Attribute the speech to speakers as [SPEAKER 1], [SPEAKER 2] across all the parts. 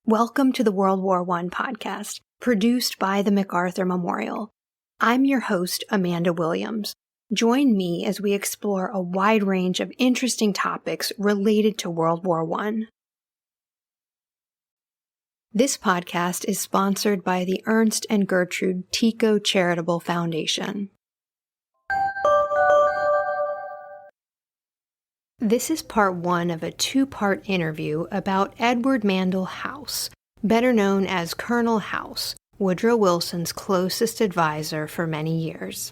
[SPEAKER 1] Welcome to the World War I podcast, produced by the MacArthur Memorial. I'm your host, Amanda Williams. Join me as we explore a wide range of interesting topics related to World War I. This podcast is sponsored by the Ernst and Gertrude Tico Charitable Foundation. This is part one of a two-part interview about Edward Mandell House, better known as Colonel House, Woodrow Wilson's closest advisor for many years.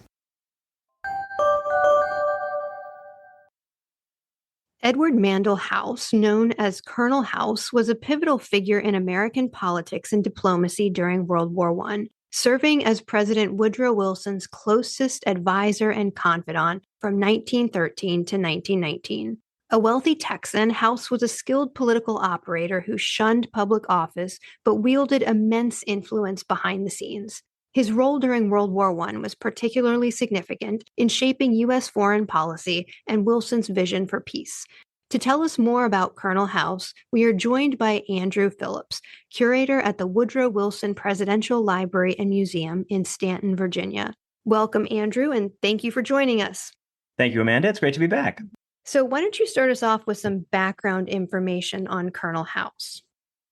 [SPEAKER 1] Edward Mandell House, known as Colonel House, was a pivotal figure in American politics and diplomacy during World War I, serving as President Woodrow Wilson's closest advisor and confidant from 1913 to 1919. A wealthy Texan, House was a skilled political operator who shunned public office but wielded immense influence behind the scenes. His role during World War I was particularly significant in shaping U.S. foreign policy and Wilson's vision for peace. To tell us more about Colonel House, we are joined by Andrew Phillips, curator at the Woodrow Wilson Presidential Library and Museum in Staunton, Virginia. Welcome, Andrew, and thank you for joining us.
[SPEAKER 2] Thank you, Amanda. It's great to be back.
[SPEAKER 1] So why don't you start us off with some background information on Colonel House?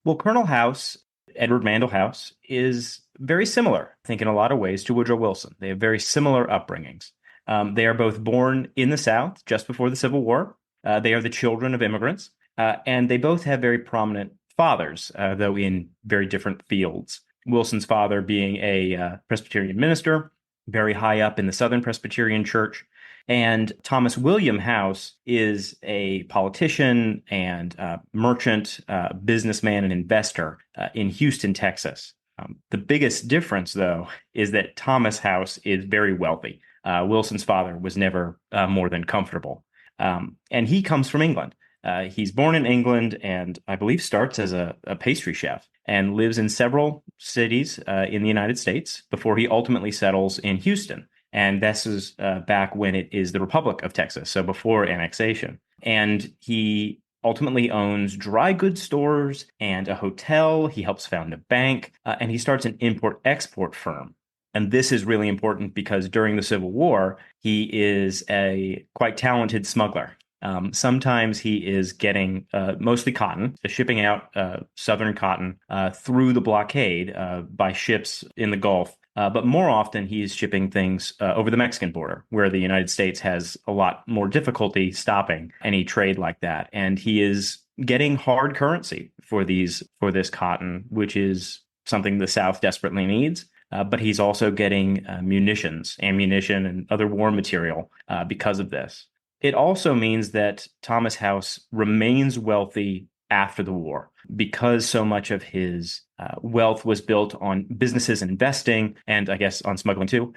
[SPEAKER 2] Well, Colonel House, Edward Mandell House, is very similar, I think, in a lot of ways to Woodrow Wilson. They have very similar upbringings. They are both born in the South just before the Civil War. They are the children of immigrants, and they both have very prominent fathers, though in very different fields. Wilson's father being a Presbyterian minister, very high up in the Southern Presbyterian Church, and Thomas William House is a politician and merchant, businessman, and investor in Houston, Texas. The biggest difference, though, is that Thomas House is very wealthy. Wilson's father was never more than comfortable. And he comes from England. He's born in England and I believe starts as a pastry chef and lives in several cities in the United States before he ultimately settles in Houston. And this is back when it is the Republic of Texas, so before annexation. And he ultimately owns dry goods stores and a hotel. He helps found a bank, and he starts an import-export firm. And this is really important because during the Civil War, he is a quite talented smuggler. Sometimes he is getting mostly cotton, shipping out Southern cotton through the blockade by ships in the Gulf. But more often, he is shipping things over the Mexican border, where the United States has a lot more difficulty stopping any trade like that. And he is getting hard currency for this cotton, which is something the South desperately needs. But he's also getting ammunition, and other war material because of this. It also means that Thomas House remains wealthy after the war because so much of his wealth was built on businesses and investing, and I guess on smuggling too.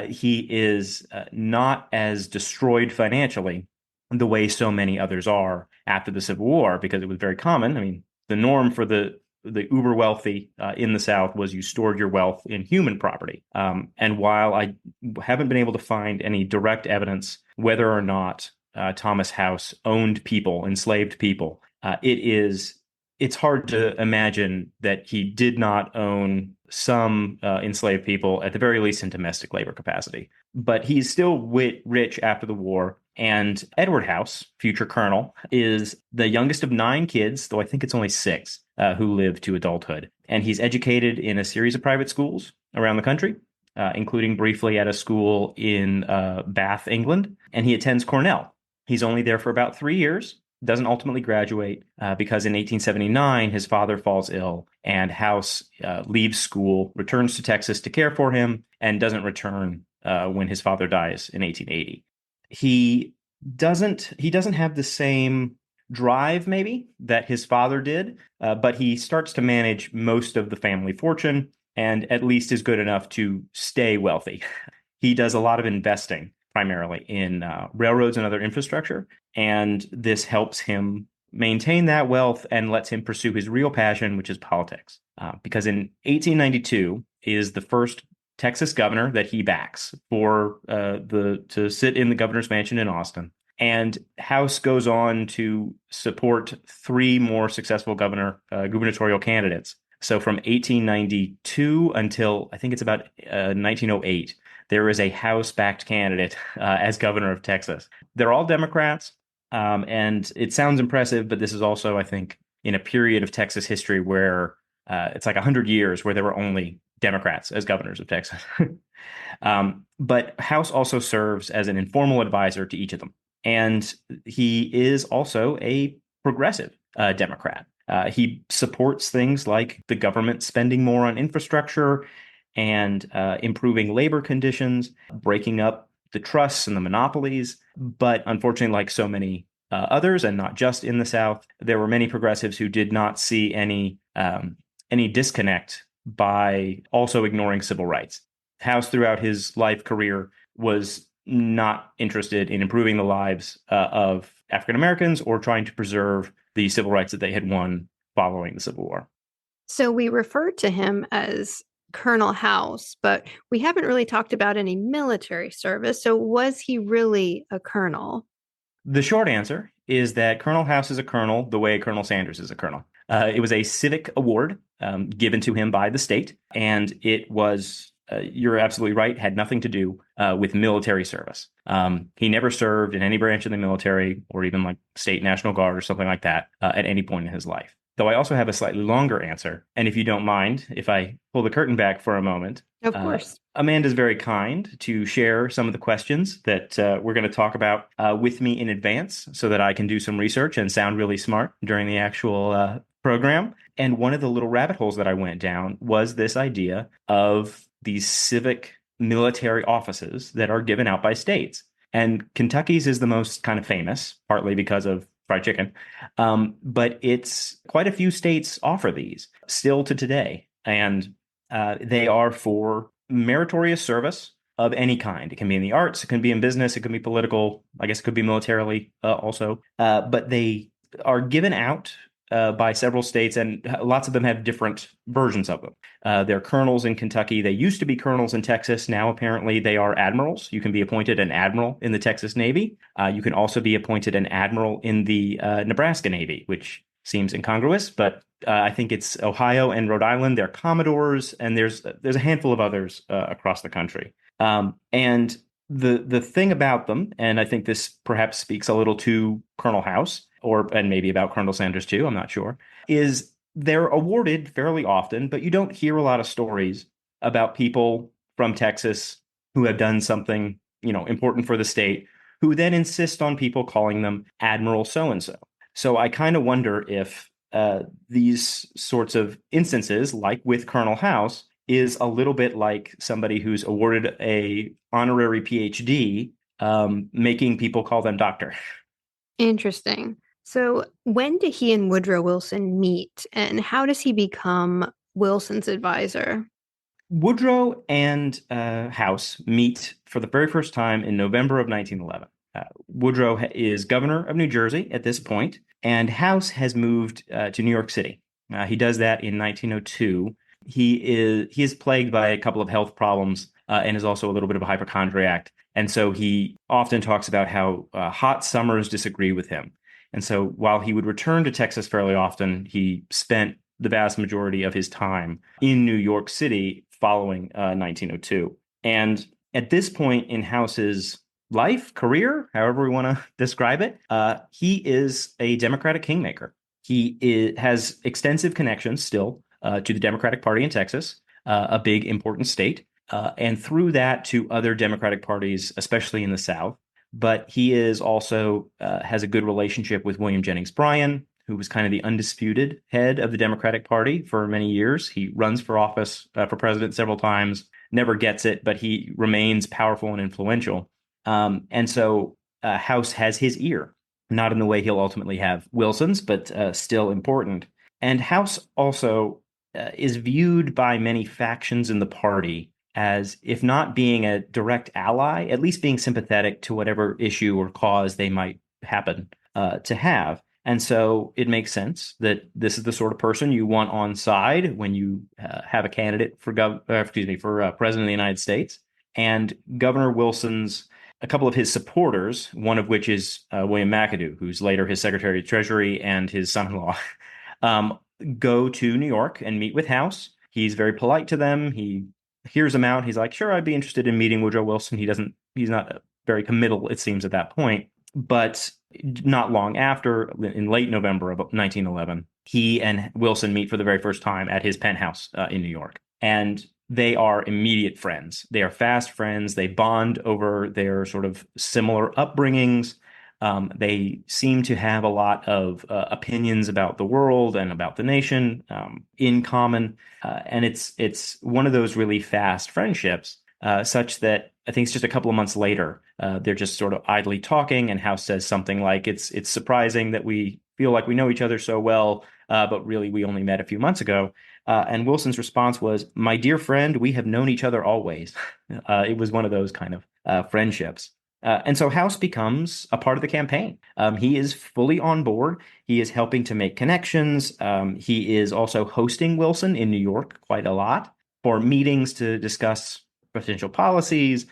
[SPEAKER 2] He is not as destroyed financially the way so many others are after the Civil War, because it was very common. I mean, the norm for the uber wealthy in the South was you stored your wealth in human property. And while I haven't been able to find any direct evidence whether or not Thomas House owned people, enslaved people, it's hard to imagine that he did not own some enslaved people, at the very least in domestic labor capacity. But he's still rich after the war. And Edward House, future colonel, is the youngest of 9 kids, though I think it's only 6 who live to adulthood. And he's educated in a series of private schools around the country, including briefly at a school in Bath, England. And he attends Cornell. He's only there for about 3 years, doesn't ultimately graduate because in 1879, his father falls ill and House leaves school, returns to Texas to care for him, and doesn't return when his father dies in 1880. He doesn't have the same drive, maybe, that his father did, but he starts to manage most of the family fortune and at least is good enough to stay wealthy. He does a lot of investing, primarily in railroads and other infrastructure, and this helps him maintain that wealth and lets him pursue his real passion, which is politics. Because in 1892 is the first Texas governor that he backs to sit in the governor's mansion in Austin. And House goes on to support three more successful gubernatorial candidates. So from 1892 until I think it's about 1908, there is a House-backed candidate as governor of Texas. They're all Democrats, and it sounds impressive, but this is also, I think, in a period of Texas history where it's like 100 years where there were only Democrats as governors of Texas. But House also serves as an informal advisor to each of them. And he is also a progressive Democrat. He supports things like the government spending more on infrastructure and improving labor conditions, breaking up the trusts and the monopolies. But unfortunately, like so many others, and not just in the South, there were many progressives who did not see any disconnect by also ignoring civil rights. House, throughout his life career, was not interested in improving the lives of African Americans or trying to preserve the civil rights that they had won following the Civil War.
[SPEAKER 1] So we referred to him as Colonel House, but we haven't really talked about any military service. So was he really a colonel?
[SPEAKER 2] The short answer is that Colonel House is a colonel the way Colonel Sanders is a colonel. It was a civic award given to him by the state, and it was you're absolutely right, had nothing to do with military service. He never served in any branch of the military or even like state National Guard or something like that at any point in his life. Though I also have a slightly longer answer. And if you don't mind, if I pull the curtain back for a moment.
[SPEAKER 1] Of course.
[SPEAKER 2] Amanda's very kind to share some of the questions that we're going to talk about with me in advance so that I can do some research and sound really smart during the actual program. And one of the little rabbit holes that I went down was this idea of these civic military offices that are given out by states. And Kentucky's is the most kind of famous, partly because of fried chicken. But it's quite a few states offer these still to today. And they are for meritorious service of any kind. It can be in the arts, it can be in business, it can be political, I guess it could be militarily also. But they are given out by several states, and lots of them have different versions of them. They're colonels in Kentucky. They used to be colonels in Texas. Now, apparently, they are admirals. You can be appointed an admiral in the Texas Navy. You can also be appointed an admiral in the Nebraska Navy, which seems incongruous, but I think it's Ohio and Rhode Island. They're commodores, and there's a handful of others across the country. And the thing about them, and I think this perhaps speaks a little to Colonel House, and maybe about Colonel Sanders too, I'm not sure, is they're awarded fairly often, but you don't hear a lot of stories about people from Texas who have done something, important for the state, who then insist on people calling them Admiral so-and-so. So I kind of wonder if these sorts of instances, like with Colonel House, is a little bit like somebody who's awarded a honorary PhD, making people call them doctor.
[SPEAKER 1] Interesting. So when did he and Woodrow Wilson meet, and how does he become Wilson's advisor?
[SPEAKER 2] Woodrow and House meet for the very first time in November of 1911. Woodrow is governor of New Jersey at this point, and House has moved to New York City. He does that in 1902. He is plagued by a couple of health problems and is also a little bit of a hypochondriac. And so he often talks about how hot summers disagree with him. And so while he would return to Texas fairly often, he spent the vast majority of his time in New York City following 1902. And at this point in House's life, career, however we want to describe it, he is a Democratic kingmaker. Has extensive connections still to the Democratic Party in Texas, a big, important state, and through that to other Democratic parties, especially in the South. But he is also has a good relationship with William Jennings Bryan, who was kind of the undisputed head of the Democratic Party for many years. He runs for office for president several times, never gets it, but he remains powerful and influential. And so House has his ear, not in the way he'll ultimately have Wilson's, but still important. And House also is viewed by many factions in the party as, if not being a direct ally, at least being sympathetic to whatever issue or cause they might happen to have. And so it makes sense that this is the sort of person you want on side when you have a candidate for president of the United States. And Governor Wilson's a couple of his supporters, one of which is William McAdoo, who's later his Secretary of Treasury and his son-in-law, um, go to New York and meet with House. He's very polite to them. He hears them out. He's like, sure, I'd be interested in meeting Woodrow Wilson. He's not very committal, it seems, at that point. But not long after, in late November of 1911, he and Wilson meet for the very first time at his penthouse in New York. And they are immediate friends. They are fast friends. They bond over their sort of similar upbringings. They seem to have a lot of opinions about the world and about the nation in common. And it's one of those really fast friendships, such that I think it's just a couple of months later, they're just sort of idly talking, and House says something like, it's surprising that we feel like we know each other so well, but really we only met a few months ago. And Wilson's response was, my dear friend, we have known each other always. It was one of those kind of friendships. And so House becomes a part of the campaign. He is fully on board. He is helping to make connections. He is also hosting Wilson in New York quite a lot for meetings to discuss potential policies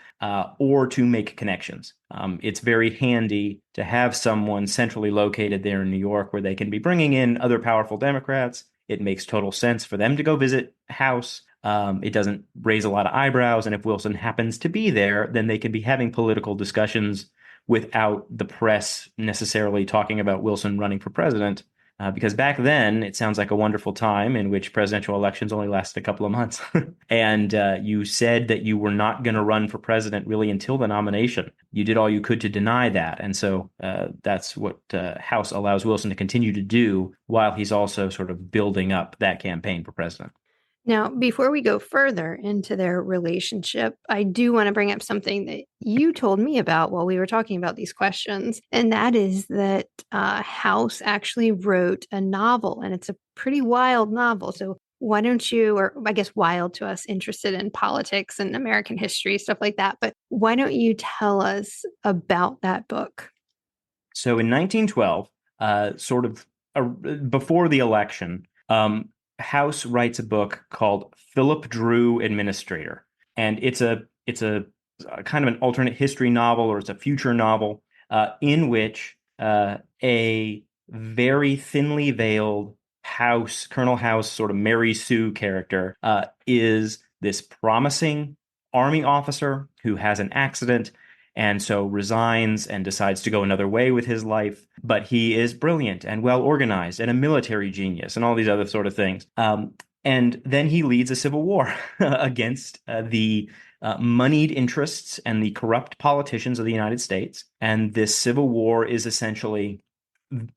[SPEAKER 2] or to make connections. It's very handy to have someone centrally located there in New York where they can be bringing in other powerful Democrats. It makes total sense for them to go visit House. It doesn't raise a lot of eyebrows. And if Wilson happens to be there, then they can be having political discussions without the press necessarily talking about Wilson running for president. Because back then, it sounds like a wonderful time in which presidential elections only lasted a couple of months. And you said that you were not going to run for president really until the nomination. You did all you could to deny that. And so that's what House allows Wilson to continue to do while he's also sort of building up that campaign for president.
[SPEAKER 1] Now, before we go further into their relationship, I do want to bring up something that you told me about while we were talking about these questions. And that is that House actually wrote a novel, and it's a pretty wild novel. So why don't you, or I guess wild to us, interested in politics and American history, stuff like that. But why don't you tell us about that book?
[SPEAKER 2] So in 1912, before the election, House writes a book called Philip Drew Administrator, and it's a kind of an alternate history novel, or it's a future novel in which a very thinly veiled Colonel House, sort of Mary Sue character, is this promising army officer who has an accident and so resigns and decides to go another way with his life. But he is brilliant and well organized and a military genius and all these other sort of things. And then he leads a civil war against the moneyed interests and the corrupt politicians of the United States. And this civil war is essentially,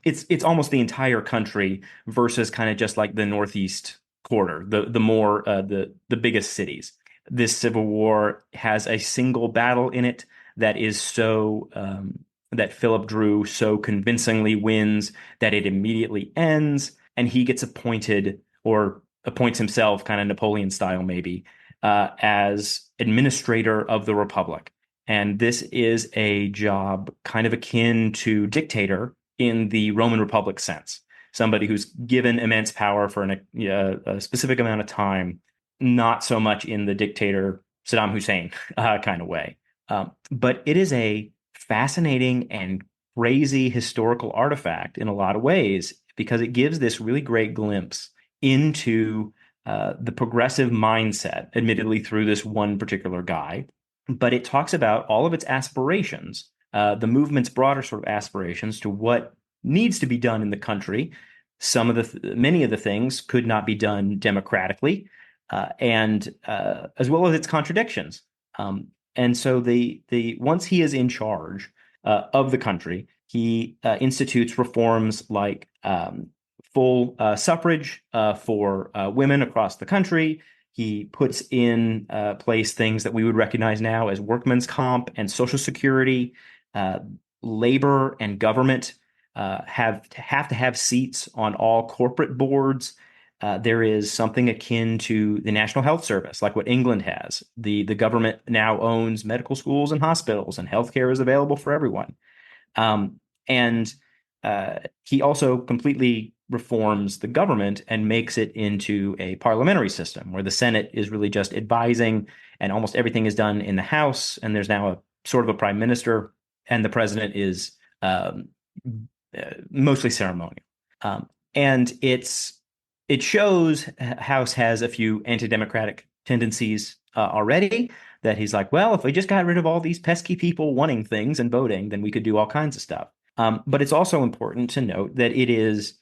[SPEAKER 2] it's almost the entire country versus kind of just like the Northeast quarter, the biggest cities. This civil war has a single battle in it that is so that Philip Drew so convincingly wins that it immediately ends, and he gets appointed, or appoints himself, kind of Napoleon style maybe, as administrator of the Republic. And this is a job kind of akin to dictator in the Roman Republic sense. Somebody who's given immense power for a specific amount of time, not so much in the dictator Saddam Hussein kind of way. But it is a fascinating and crazy historical artifact in a lot of ways, because it gives this really great glimpse into the progressive mindset, admittedly through this one particular guy. But it talks about all of its aspirations, the movement's broader sort of aspirations to what needs to be done in the country. Many of the things could not be done democratically, and as well as its contradictions. And so once he is in charge of the country, he institutes reforms like full suffrage for women across the country. He puts in place things that we would recognize now as workman's comp and Social Security. Labor and government have to have seats on all corporate boards. There is something akin to the National Health Service, like what England has. The government now owns medical schools and hospitals, and healthcare is available for everyone. And he also completely reforms the government and makes it into a parliamentary system where the Senate is really just advising, and almost everything is done in the House. And there's now a sort of a prime minister, and the president is mostly ceremonial. And it shows House has a few anti-democratic tendencies already, that he's like, well, if we just got rid of all these pesky people wanting things and voting, then we could do all kinds of stuff. But it's also important to note that it is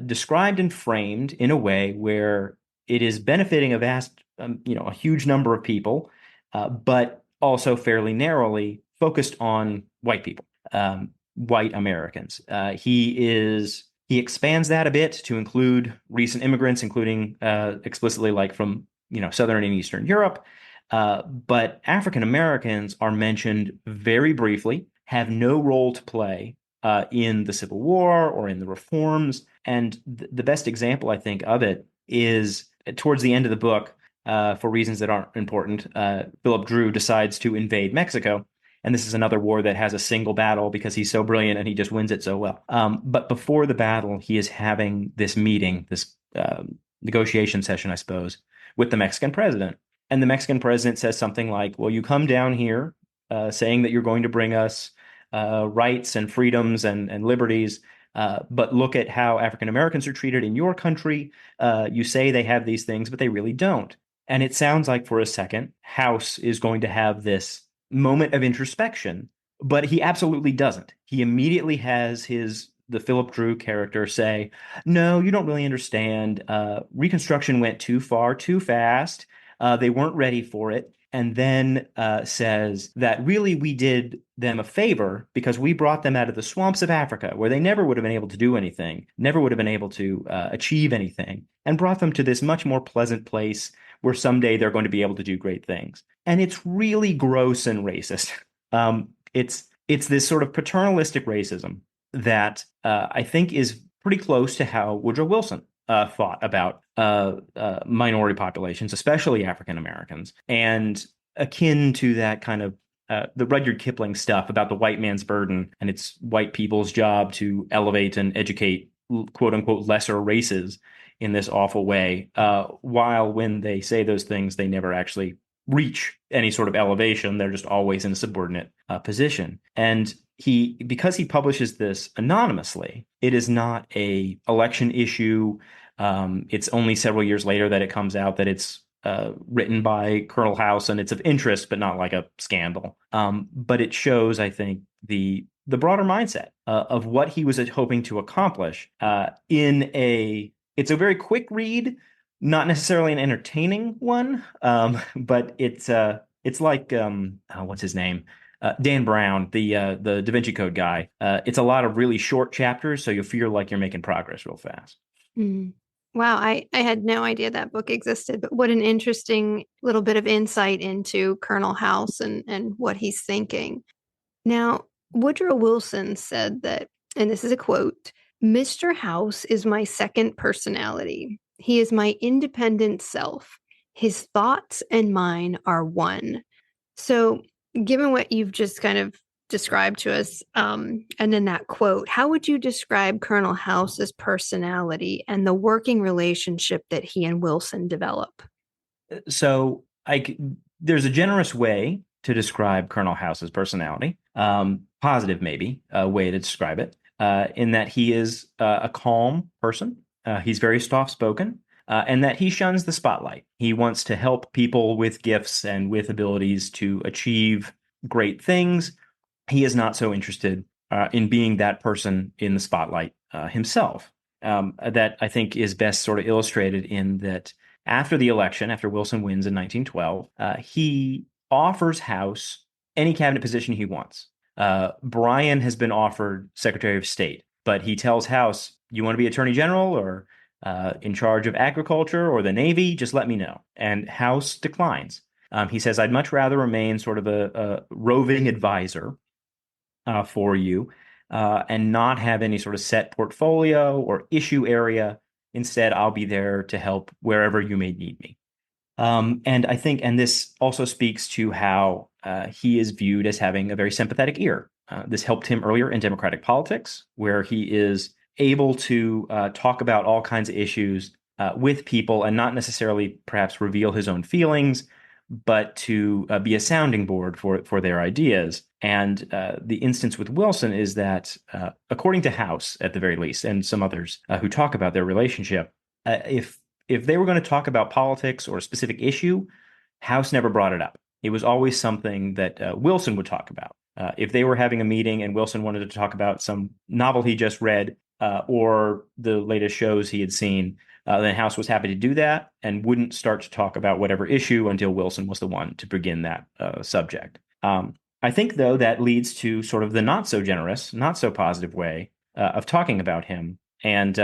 [SPEAKER 2] described and framed in a way where it is benefiting a vast, a huge number of people, but also fairly narrowly focused on white people, white Americans. He expands that a bit to include recent immigrants, including explicitly like from Southern and Eastern Europe. But African Americans are mentioned very briefly, have no role to play in the Civil War or in the reforms. And the best example, I think, of it is towards the end of the book, for reasons that aren't important. Philip Drew decides to invade Mexico. And this is another war that has a single battle because he's so brilliant and he just wins it so well. But before the battle, he is having this meeting, this negotiation session, I suppose, with the Mexican president. And the Mexican president says something like, well, you come down here saying that you're going to bring us rights and freedoms and liberties, but look at how African Americans are treated in your country. You say they have these things, but they really don't. And it sounds like for a second, House is going to have this moment of introspection, but he absolutely doesn't. He immediately has the Philip Drew character say, no, you don't really understand. Reconstruction went too far, too fast. They weren't ready for it. And then says that really we did them a favor because we brought them out of the swamps of Africa, where they never would have been able to do anything, never would have been able to achieve anything, and brought them to this much more pleasant place where someday they're going to be able to do great things. And it's really gross and racist. It's this sort of paternalistic racism that I think is pretty close to how Woodrow Wilson thought about minority populations, especially African Americans, and akin to that kind of the Rudyard Kipling stuff about the white man's burden, and it's white people's job to elevate and educate quote unquote lesser races in this awful way, while when they say those things, they never actually reach any sort of elevation. They're just always in a subordinate position. And because he publishes this anonymously, it is not a election issue. It's only several years later that it comes out that it's written by Colonel House, and it's of interest, but not like a scandal. But it shows, I think, the broader mindset of what he was hoping to accomplish it's a very quick read, not necessarily an entertaining one, but it's like what's his name? Dan Brown, the Da Vinci Code guy. It's a lot of really short chapters, so you'll feel like you're making progress real fast.
[SPEAKER 1] Mm. Wow, I had no idea that book existed, but what an interesting little bit of insight into Colonel House and what he's thinking. Now, Woodrow Wilson said that, and this is a quote, Mr. House is my second personality. He is my independent self. His thoughts and mine are one. So, given what you've just kind of described to us, and in that quote, how would you describe Colonel House's personality and the working relationship that he and Wilson develop?
[SPEAKER 2] So, there's a generous way to describe Colonel House's personality, positive maybe, a way to describe it, in that he is a calm person. He's very soft-spoken, and that he shuns the spotlight. He wants to help people with gifts and with abilities to achieve great things. He is not so interested in being that person in the spotlight himself. That I think is best sort of illustrated in that after the election, after Wilson wins in 1912, he offers House any cabinet position he wants. Bryan has been offered Secretary of State, but he tells House, you want to be Attorney General or in charge of agriculture or the Navy? Just let me know. And House declines. He says, I'd much rather remain sort of a roving advisor for you and not have any sort of set portfolio or issue area. Instead, I'll be there to help wherever you may need me. And I think, and this also speaks to how he is viewed as having a very sympathetic ear. This helped him earlier in Democratic politics, where he is able to talk about all kinds of issues with people and not necessarily perhaps reveal his own feelings, but to be a sounding board for their ideas. And the instance with Wilson is that, according to House, at the very least, and some others who talk about their relationship, if they were going to talk about politics or a specific issue, House never brought it up. It was always something that Wilson would talk about. If they were having a meeting and Wilson wanted to talk about some novel he just read or the latest shows he had seen, then House was happy to do that and wouldn't start to talk about whatever issue until Wilson was the one to begin that subject. I think, though, that leads to sort of the not so generous, not so positive way of talking about him, and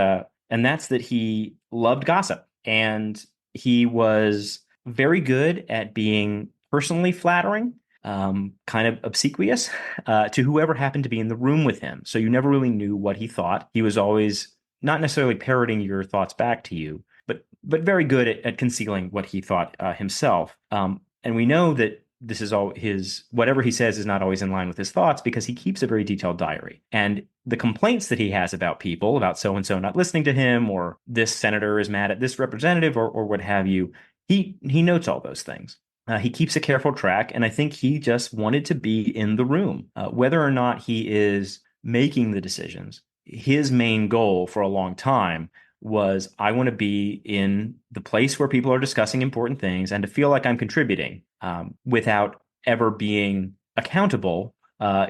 [SPEAKER 2] that's that he loved gossip, and he was very good at being personally flattering, kind of obsequious to whoever happened to be in the room with him. So you never really knew what he thought. He was always not necessarily parroting your thoughts back to you, but very good at concealing what he thought himself. And we know that this is all whatever he says is not always in line with his thoughts because he keeps a very detailed diary. And the complaints that he has about people, about so-and-so not listening to him, or this senator is mad at this representative, or what have you, he notes all those things. He keeps a careful track, and I think he just wanted to be in the room. Whether or not he is making the decisions, his main goal for a long time was, I want to be in the place where people are discussing important things and to feel like I'm contributing without ever being accountable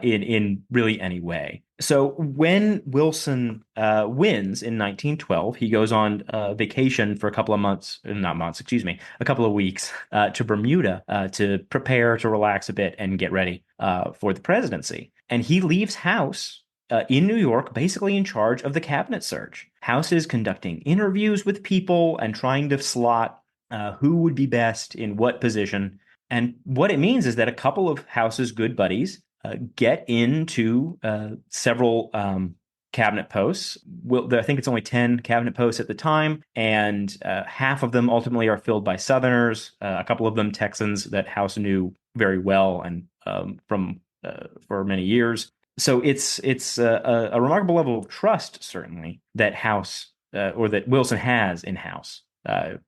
[SPEAKER 2] in really any way. So when Wilson wins in 1912, he goes on vacation for a couple of months, not months, excuse me, a couple of weeks to Bermuda to prepare, to relax a bit and get ready for the presidency. And he leaves House in New York, basically in charge of the cabinet search. House is conducting interviews with people and trying to slot who would be best in what position. And what it means is that a couple of House's good buddies get into several cabinet posts. I think it's only 10 cabinet posts at the time, and half of them ultimately are filled by Southerners, a couple of them Texans that House knew very well and from for many years. So it's a remarkable level of trust, certainly, that House or that Wilson has in House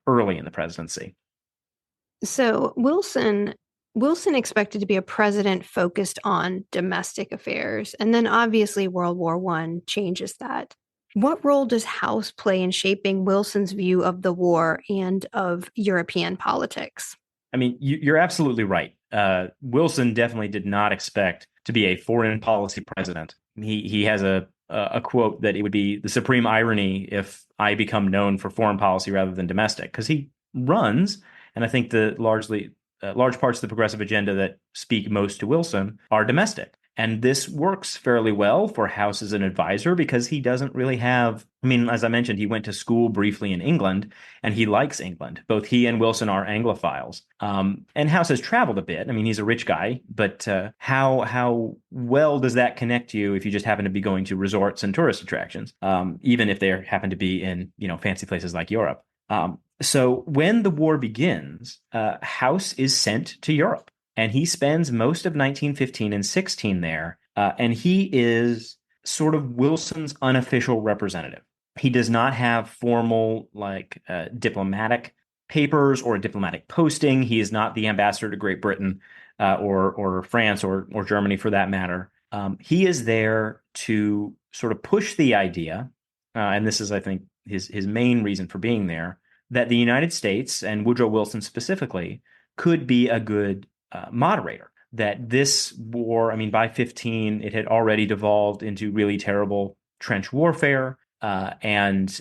[SPEAKER 2] early in the presidency.
[SPEAKER 1] So Wilson expected to be a president focused on domestic affairs, and then obviously World War I changes that. What role does House play in shaping Wilson's view of the war and of European politics?
[SPEAKER 2] I mean, you're absolutely right. Wilson definitely did not expect to be a foreign policy president. He has a quote that it would be the supreme irony if I become known for foreign policy rather than domestic, because he runs, and I think the large parts of the progressive agenda that speak most to Wilson are domestic. And this works fairly well for House as an advisor because he doesn't really have, I mean, as I mentioned, he went to school briefly in England and he likes England. Both he and Wilson are Anglophiles. And House has traveled a bit. I mean, he's a rich guy, but how well does that connect you if you just happen to be going to resorts and tourist attractions, even if they happen to be in, fancy places like Europe? So when the war begins, House is sent to Europe. And he spends most of 1915 and 16 there, and he is sort of Wilson's unofficial representative. He does not have formal, diplomatic papers or a diplomatic posting. He is not the ambassador to Great Britain or France or Germany, for that matter. He is there to sort of push the idea, and this is, I think, his main reason for being there, that the United States, and Woodrow Wilson specifically, could be a good moderator. That this war, I mean, by 15, it had already devolved into really terrible trench warfare and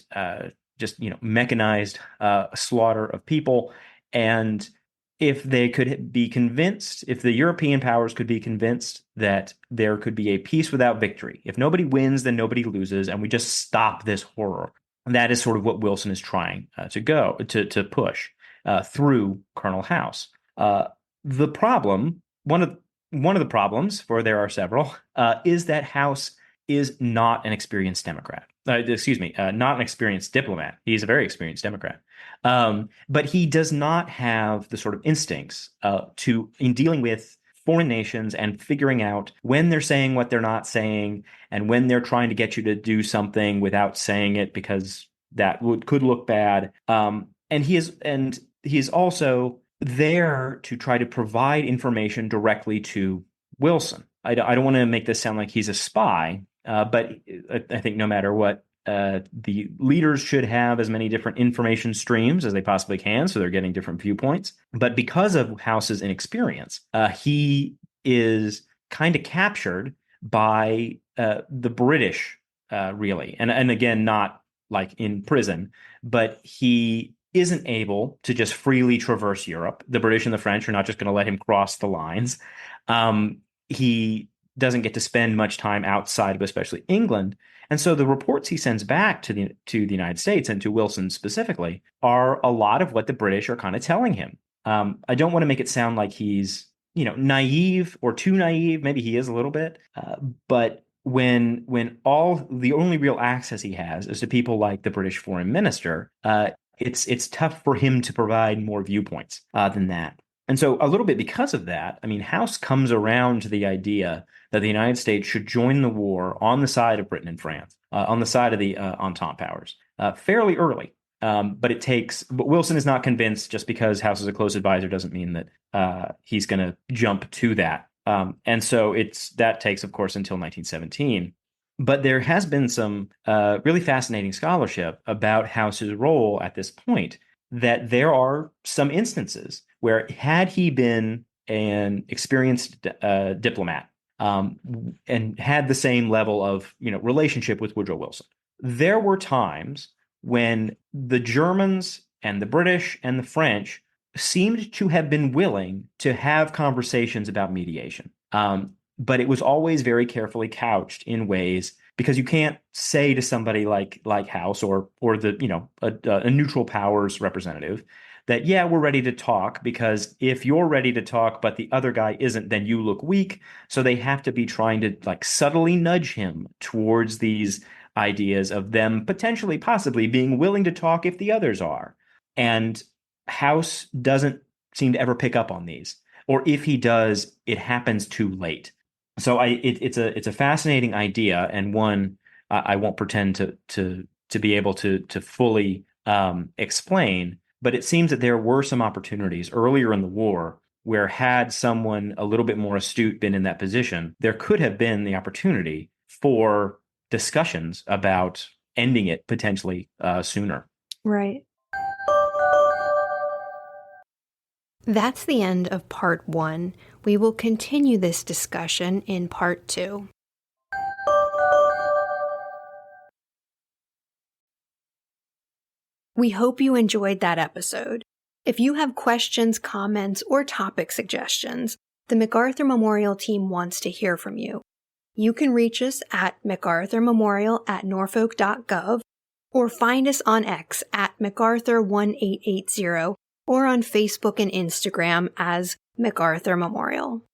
[SPEAKER 2] just, mechanized slaughter of people. And if they could be convinced, if the European powers could be convinced that there could be a peace without victory, if nobody wins, then nobody loses, and we just stop this horror. That is sort of what Wilson is trying to push through Colonel House. The problem, one of the problems, for there are several, is that House is not an experienced Democrat. Not an experienced diplomat. He's a very experienced Democrat. But he does not have the sort of instincts in dealing with foreign nations and figuring out when they're saying what they're not saying and when they're trying to get you to do something without saying it because that could look bad. And he is also there to try to provide information directly to Wilson. I don't want to make this sound like he's a spy, but I think no matter what, the leaders should have as many different information streams as they possibly can, so they're getting different viewpoints. But because of House's inexperience, he is kind of captured by the British, really. And again, not like in prison, but he isn't able to just freely traverse Europe. The British and the French are not just going to let him cross the lines. He doesn't get to spend much time outside of especially England. And so the reports he sends back to the United States and to Wilson specifically are a lot of what the British are kind of telling him. I don't want to make it sound like he's, naive or too naive. Maybe he is a little bit, but when all the only real access he has is to people like the British foreign minister, it's tough for him to provide more viewpoints than that. And so a little bit because of that, I mean, House comes around to the idea that the United States should join the war on the side of Britain and France, on the side of the Entente powers, fairly early. But Wilson is not convinced. Just because House is a close advisor doesn't mean that he's going to jump to that. And so that takes, of course, until 1917. But there has been some really fascinating scholarship about House's role at this point, that there are some instances where, had he been an experienced diplomat and had the same level of relationship with Woodrow Wilson, there were times when the Germans and the British and the French seemed to have been willing to have conversations about mediation. But it was always very carefully couched in ways, because you can't say to somebody like House or the a neutral powers representative that, yeah, we're ready to talk, because if you're ready to talk but the other guy isn't, then you look weak. So they have to be trying to subtly nudge him towards these ideas of them possibly being willing to talk if the others are. And House doesn't seem to ever pick up on these, or if he does, it happens too late. So it's a fascinating idea, and one I won't pretend to be able to fully explain. But it seems that there were some opportunities earlier in the war where, had someone a little bit more astute been in that position, there could have been the opportunity for discussions about ending it potentially sooner.
[SPEAKER 1] Right. That's the end of part 1. We will continue this discussion in part 2. We hope you enjoyed that episode. If you have questions, comments, or topic suggestions, the MacArthur Memorial team wants to hear from you. You can reach us at macarthurmemorial@norfolk.gov, or find us on X at MacArthur1880, or on Facebook and Instagram as MacArthur Memorial.